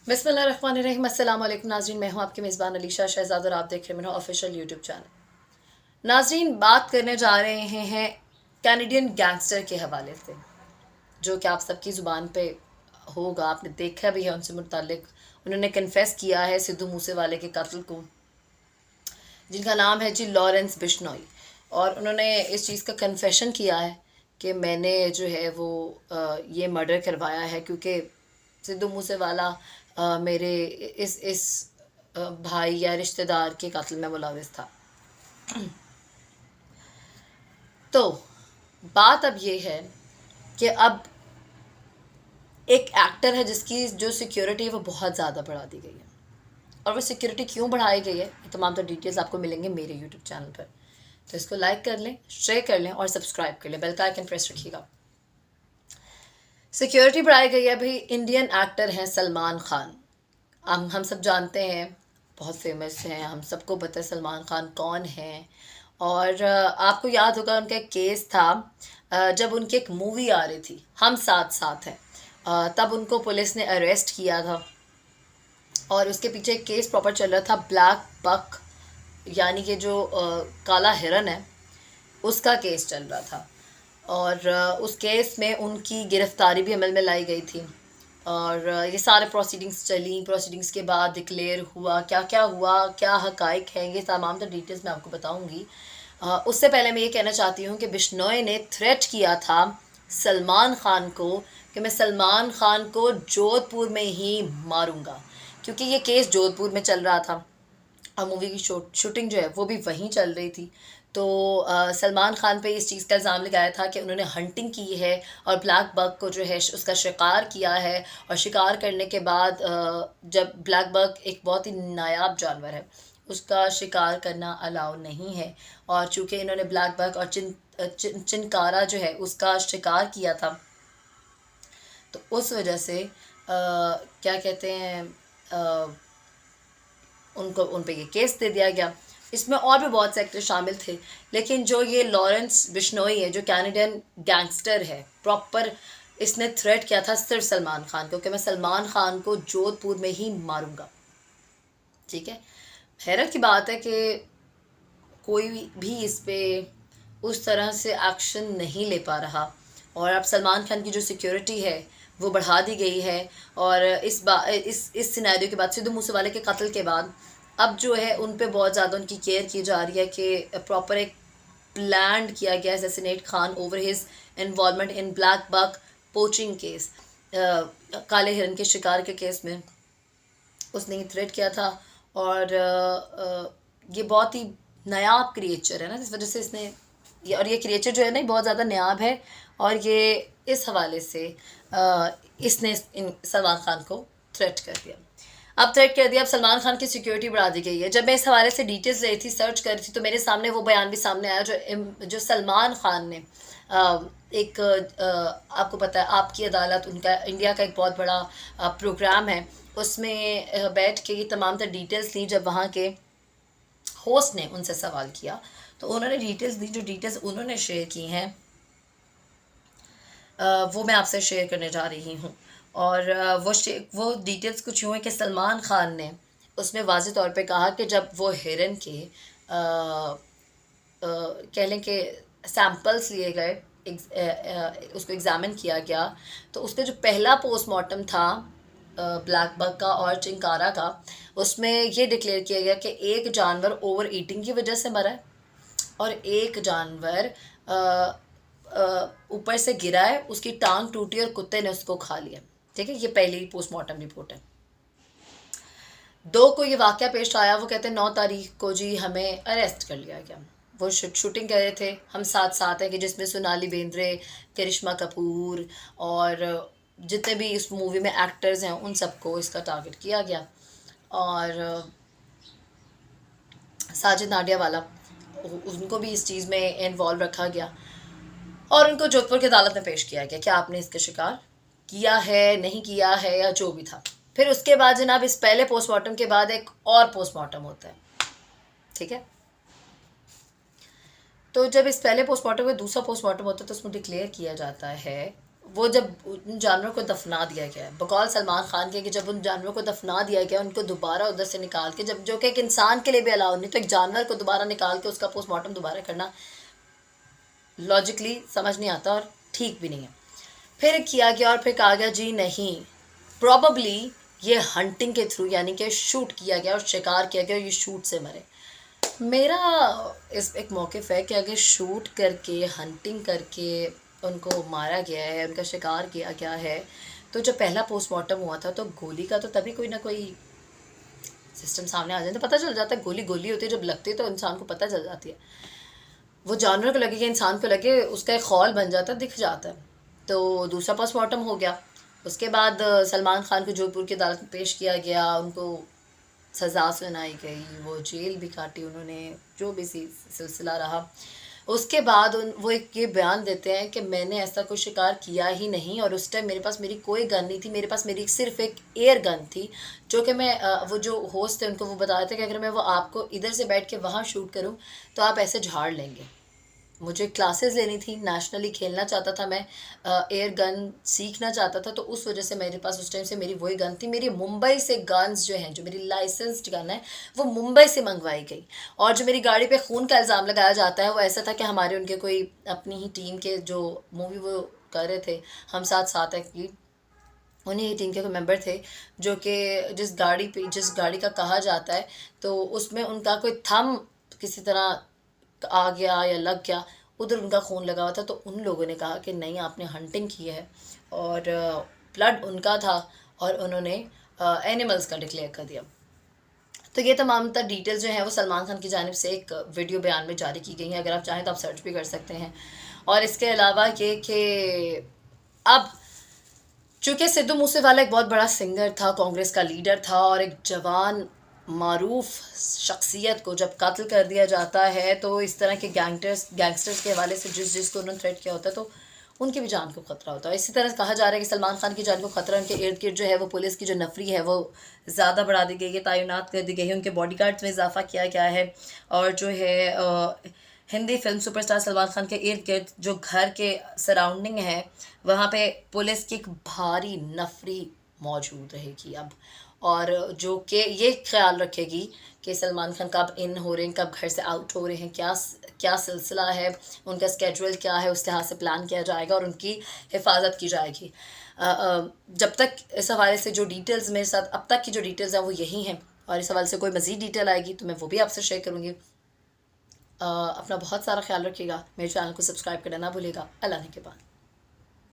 बिस्मिल्लाहिर्रहमानिर्रहीम। अस्सलाम वालेकुम नाज़रीन, मैं हूँ आपकी मेज़बान अलीशा शहज़ाद और आप देख रहे हैं मेरा ऑफिशियल यूट्यूब चैनल। नाज़रीन, बात करने जा रहे हैं कैनेडियन गैंगस्टर के हवाले से, जो कि आप सबकी ज़ुबान पे होगा, आपने देखा भी है उनसे मुतालिक। उन्होंने कन्फेस किया है सिद्धू मूसेवाले के कत्ल को, जिनका नाम है जी लॉरेंस बिश्नोई। और उन्होंने इस चीज़ का कन्फेशन किया है कि मैंने जो है वो ये मर्डर करवाया है, क्योंकि सिद्धू मूसेवाला मेरे इस भाई या रिश्तेदार के कत्ल में मुलविस था। तो बात अब ये है कि अब एक एक्टर है जिसकी जो सिक्योरिटी है वो बहुत ज़्यादा बढ़ा दी गई है। और वो सिक्योरिटी क्यों बढ़ाई गई है, ये तमाम तो डिटेल्स आपको मिलेंगे मेरे यूट्यूब चैनल पर। तो इसको लाइक कर लें, शेयर कर लें और सब्सक्राइब कर लें, बेल का आइकन प्रेस रखिएगा। सिक्योरिटी बढ़ाई गई है भाई। इंडियन एक्टर हैं सलमान खान, हम सब जानते हैं, बहुत फेमस हैं, हम सबको पता है सलमान खान कौन हैं। और आपको याद होगा उनका एक केस था, जब उनकी एक मूवी आ रही थी हम साथ साथ हैं, तब उनको पुलिस ने अरेस्ट किया था। और उसके पीछे एक केस प्रॉपर चल रहा था, ब्लैक बक यानी कि जो काला हिरन है उसका केस चल रहा था। और उस केस में उनकी गिरफ्तारी भी अमल में लाई गई थी। और ये सारे प्रोसीडिंग्स चली, प्रोसीडिंग्स के बाद डिक्लेयर हुआ, क्या क्या हुआ, क्या हकाइक हैं, ये तमाम तो डिटेल्स मैं आपको बताऊंगी। उससे पहले मैं ये कहना चाहती हूँ कि बिश्नोई ने थ्रेट किया था सलमान खान को कि मैं सलमान खान को जोधपुर में ही मारूंगा, क्योंकि ये केस जोधपुर में चल रहा था और मूवी की शूटिंग जो है वो भी वहीं चल रही थी। तो सलमान खान पे इस चीज़ का इल्ज़ाम लगाया था कि उन्होंने हंटिंग की है और ब्लैक बग को जो है उसका शिकार किया है। और शिकार करने के बाद जब ब्लैक बग एक बहुत ही नायाब जानवर है, उसका शिकार करना अलाउ नहीं है। और चूँकि इन्होंने ब्लैक बग और चिनकारा जो है उसका शिकार किया था, तो उस वजह से क्या कहते हैं, उनको उन पे ये केस दे दिया गया। इसमें और भी बहुत से एक्टर शामिल थे, लेकिन जो ये लॉरेंस बिश्नोई है जो कैनेडियन गैंगस्टर है प्रॉपर, इसने थ्रेट किया था सिर्फ सलमान खान को कि मैं सलमान खान को जोधपुर में ही मारूंगा। ठीक है, हैरत की बात है कि कोई भी इस पे उस तरह से एक्शन नहीं ले पा रहा। और अब सलमान खान की जो सिक्योरिटी है वो बढ़ा दी गई है। और इस सिनेरियो के बाद, सिद्धू मूसेवाले के कत्ल के बाद, अब जो है उन पे बहुत ज़्यादा उनकी केयर की जा रही है कि प्रॉपर एक प्लान किया गया assassinate Khan over his involvement in black buck poaching case, काले हिरन के शिकार के केस में उसने ये थ्रेट किया था। और ये बहुत ही नायाब क्रिएचर है ना, इस वजह से इसने ये क्रिएचर जो है ना बहुत ज़्यादा नायाब है। और ये इस हवाले से इसने सलमान खान को थ्रेट कर दिया। अब थ्रेट कर दिया, अब सलमान खान की सिक्योरिटी बढ़ा दी गई है। जब मैं इस हवाले से डिटेल्स ले रही थी, सर्च कर रही थी, तो मेरे सामने वो बयान भी सामने आया जो सलमान खान ने एक आपको पता है आपकी अदालत, उनका इंडिया का एक बहुत बड़ा प्रोग्राम है, उसमें बैठ के ये तमाम तर डिटेल्स ली। जब वहाँ के होस्ट ने उनसे सवाल किया तो उन्होंने डिटेल्स दी। जो डिटेल्स उन्होंने शेयर की हैं वो मैं आपसे शेयर करने जा रही हूँ। और वो डिटेल्स कुछ यूँ है कि सलमान खान ने उसमें वाज़ेह तौर पे कहा कि जब वो हिरन के कह लें कि सैम्पल्स लिए गए, उसको एग्ज़ामिन किया गया, तो उसका जो पहला पोस्टमार्टम था ब्लैक बक का और चिंकारा का, उसमें ये डिक्लेयर किया गया कि एक जानवर ओवर ईटिंग की वजह से मरा है और एक जानवर ऊपर से गिरा है, उसकी टांग टूटी और कुत्ते ने उसको खा लिया। ठीक है, ये पहली पोस्टमार्टम रिपोर्ट है। 2 को ये वाक़या पेश आया, वो कहते हैं 9 तारीख को जी हमें अरेस्ट कर लिया गया। वो शूटिंग कर रहे थे हम साथ साथ हैं कि जिसमें सोनाली बेंद्रे, करिश्मा कपूर और जितने भी इस मूवी में एक्टर्स हैं उन सबको इसका टारगेट किया गया। और साजिद नाडियावाला, उनको भी इस चीज़ में इन्वॉल्व रखा गया और उनको जोधपुर की अदालत में पेश किया गया कि आपने इसका शिकार किया है, नहीं किया है, या जो भी था। फिर उसके बाद जनाब इस पहले पोस्टमार्टम के बाद एक और पोस्टमार्टम होता है। ठीक है, तो जब इस पहले पोस्टमार्टम में दूसरा पोस्टमार्टम होता है तो उसमें डिक्लेयर किया जाता है वो जब उन जानवरों को दफना दिया गया है, बकौल सलमान खान के, कि जब उन जानवरों को दफना दिया गया, उनको दोबारा उधर से निकाल के, जब जो कि एक इंसान के लिए भी अलाउ नहीं, तो एक जानवर को दोबारा निकाल के उसका पोस्टमार्टम दोबारा करना लॉजिकली समझ नहीं आता और ठीक भी नहीं है। फिर किया गया और फिर कहा गया जी नहीं, प्रॉबली ये हंटिंग के थ्रू, यानी कि शूट किया गया और शिकार किया गया और ये शूट से मरे। मेरा इस एक मौक़िफ़ है कि अगर शूट करके, हंटिंग करके उनको मारा गया है, उनका शिकार किया गया है, तो जब पहला पोस्टमार्टम हुआ था तो गोली का तो तभी कोई ना कोई सिस्टम सामने आ जाता है, पता चल जाता है। गोली गोली होती है, जब लगती है तो इंसान को पता चल जाती है। वो जानवर को लगे कि इंसान को लगे, उसका एक खौल बन जाता है, दिख जाता है। तो दूसरा पोस्टमार्टम हो गया। उसके बाद सलमान खान को जोधपुर की अदालत में पेश किया गया, उनको सज़ा सुनाई गई, वो जेल भी काटी उन्होंने, जो भी सिलसिला रहा। उसके बाद वो एक ये बयान देते हैं कि मैंने ऐसा कोई शिकार किया ही नहीं, और उस टाइम मेरे पास मेरी कोई गन नहीं थी, मेरे पास मेरी सिर्फ एक एयर गन थी, जो कि मैं वो जो होस्ट थे उनको वो बता रहे थे कि अगर मैं वो आपको इधर से बैठ के वहाँ शूट करूँ तो आप ऐसे झाड़ लेंगे। मुझे क्लासेस लेनी थी, नेशनली खेलना चाहता था मैं, एयर गन सीखना चाहता था, तो उस वजह से मेरे पास उस टाइम से मेरी वही गन थी। मेरी मुंबई से गन्स जो हैं, जो मेरी लाइसेंस्ड गन है, वो मुंबई से मंगवाई गई। और जो मेरी गाड़ी पे खून का इल्ज़ाम लगाया जाता है, वो ऐसा था कि हमारे उनके कोई अपनी ही टीम के जो मूवी वो कर रहे थे, हम साथ साथ एक्चुअली उन्हीं ही टीम के कोई मेंबर थे, जो कि जिस गाड़ी का कहा जाता है, तो उसमें उनका कोई थंब किसी तरह आ गया या लग गया, उधर उनका खून लगा हुआ था। तो उन लोगों ने कहा कि नहीं, आपने हंटिंग की है, और ब्लड उनका था और उन्होंने एनिमल्स का डिक्लेयर कर दिया। तो ये तमाम तर डिटेल्स जो हैं वो सलमान खान की जानिब से एक वीडियो बयान में जारी की गई हैं, अगर आप चाहें तो आप सर्च भी कर सकते हैं। और इसके अलावा ये कि अब चूँकि सिद्धू मूसेवाला एक बहुत बड़ा सिंगर था, कांग्रेस का लीडर था, और एक जवान मारूफ शख्सियत को जब कत्ल कर दिया जाता है, तो इस तरह के गैंगस्टर्स के हवाले से जिसको उन्होंने थ्रेट किया होता है, तो उनकी भी जान को ख़तरा होता है। इसी तरह कहा जा रहा है कि सलमान खान की जान को ख़तरा, उनके इर्द गिर्द जो है वो पुलिस की जो नफरी है वो ज़्यादा बढ़ा दी गई है, तैनात कर दी गई है, उनके बॉडीगार्ड्स में इजाफा किया गया है। और जो है हिंदी फिल्म सुपरस्टार सलमान खान के इर्द गिर्द जो घर के सराउंडिंग है, वहाँ पे पुलिस की एक भारी नफरी मौजूद रहेगी अब, और जो कि ये ख्याल रखेगी कि सलमान खान कब इन हो रहे हैं, कब घर से आउट हो रहे हैं, क्या सिलसिला है, उनका स्केड्यूल क्या है, उस लिहाज से प्लान किया जाएगा और उनकी हिफाजत की जाएगी। जब तक इस हवाले से जो डिटेल्स मेरे साथ अब तक की जो डिटेल्स हैं वो यही हैं, और इस हवाले से कोई मज़ीद डिटेल आएगी तो मैं वो भी आपसे शेयर करूँगी। अपना बहुत सारा ख्याल रखिएगा, मेरे चैनल को सब्सक्राइब करना ना भूलिएगा। अल्लाह ने के बाद।